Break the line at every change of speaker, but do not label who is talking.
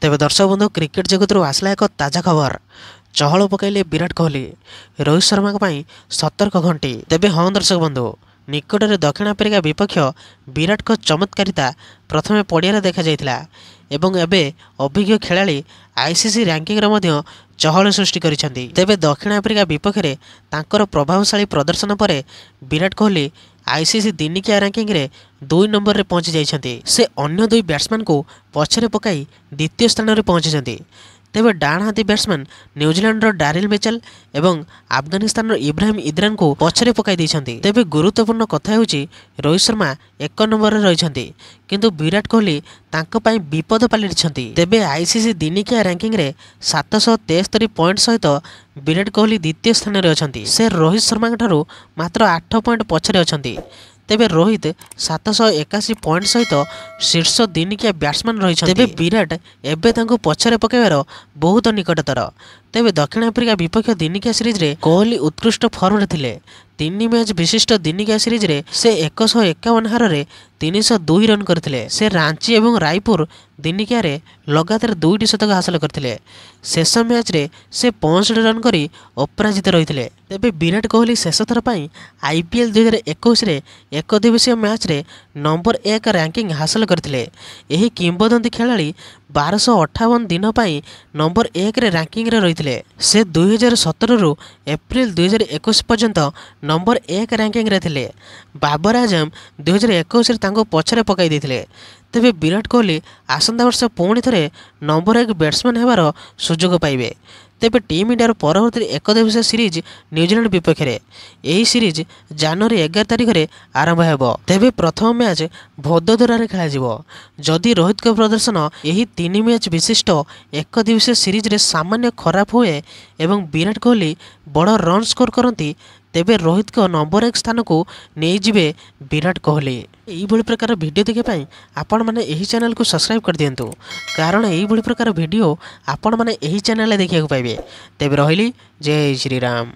तेबे दर्शक बंधु क्रिकेट जगत आसला एक ताजा खबर। चहल पकड़े विराट कोहली रोहित शर्मा सतर्क घंटी। तेबे हाँ दर्शक बंधु, निकट में दक्षिण आफ्रिका विपक्ष विराट को चमत्कारिता प्रथम पड़िया देखा जाइथिला एवं एबे अभिज्ञ खेलाड़ी आईसीसी रैंकिंग चहल सृष्टि करिसेंती। तेबे दक्षिण आफ्रिका विपक्ष में तांकर प्रभावशाली प्रदर्शन पर विराट कोहली आईसीसी दिनिकिया रैंकिंग रे 2 नंबर रे पहुंची जाइछंती। से अन्य 2 बैट्समैन को पछरे पकाई द्वितीय स्थान रे पहुंची। तेबे डाण हाथी बैट्समैन न्यूजीलैंड डारिल मिचेल एवं अफगानिस्तान इब्राहिम इद्रान को पछरे पकाई दैछंती। तेबे गुरुत्वपूर्ण कथा हेउची रोहित शर्मा 1 नंबर रे रहिछंती, किंतु विराट कोहली तांको पई विपद पालिछंती। तेबे आईसीसी दिनिकिया रैंकिंग रे 773 पॉइंट सहित विराट कोहली द्वितीय स्थान रे अछंती। से रोहित शर्मा ठारू मात्र 8 पॉइंट पछरे अछंती। तेबे रोहित 781 पॉइंट सहित शीर्ष दिनिकिया बैट्समैन रही। तेबे विराट एबे तांको पछरे पकाइबार बहुत निकटतर। तेबे दक्षिण आफ्रिका विपक्ष दिनिकिया सीरीज रे कोहली उत्कृष्ट फॉर्म रे थिले। 3 मैच विशिष्ट दिनिकिया सीरीज रे से 151 हार रे 302 रन करथिले। से रांची एवं रायपुर दिनिकिया रे लगातार 2टी शतक हासिल करथिले। शेष मैच रे से 65 रन करी अपराजित रहिथिले। तेबे विराट कोहली शेष थर पई आईपीएल 2021 रे एक दिवसीय मैच रे नंबर 1 रैंकिंग हासिल करथिले। एही किंबदंती खेलाड़ी 1258 दिन पई नंबर 1 रे रैंकिंग रे रहिथिले। से 2017 रु एप्रिल 2021 पर्यंत नंबर 1 रैंकिंग रे थिले। बाबर आजम 2021 रे तांको पछरे पकाई दैथिले। तेबे विराट कोहली आसंता वर्ष पुणी थे नंबर 1 बैट्समैन हेबार सुजोग पाइबे। तेबे टीम इंडिया परवर्ती एक दिवसीय सीरीज न्यूजीलैंड विपक्ष में यही सीरीज जनवरी 11 तारिख में आरंभ हो। तेबे प्रथम मैच भदोदरा खेल। जदि रोहित का प्रदर्शन यही 3 मैच विशिष्ट एक दिवसीय सीरीज रे सामान्य खराब हुए एवं विराट कोहली बड़ रन स्कोर करती, तेबे रोहित को नंबर 1 स्थान को नहीं जिबे विराट कोहली। यही प्रकार वीडियो देखिए आपण मैंने यही चैनल को सब्सक्राइब कर दिंतु, कारण यही प्रकार वीडियो आपण मैंने यही चैनल देखा पाइबे। तेबे रहिली जय श्री राम।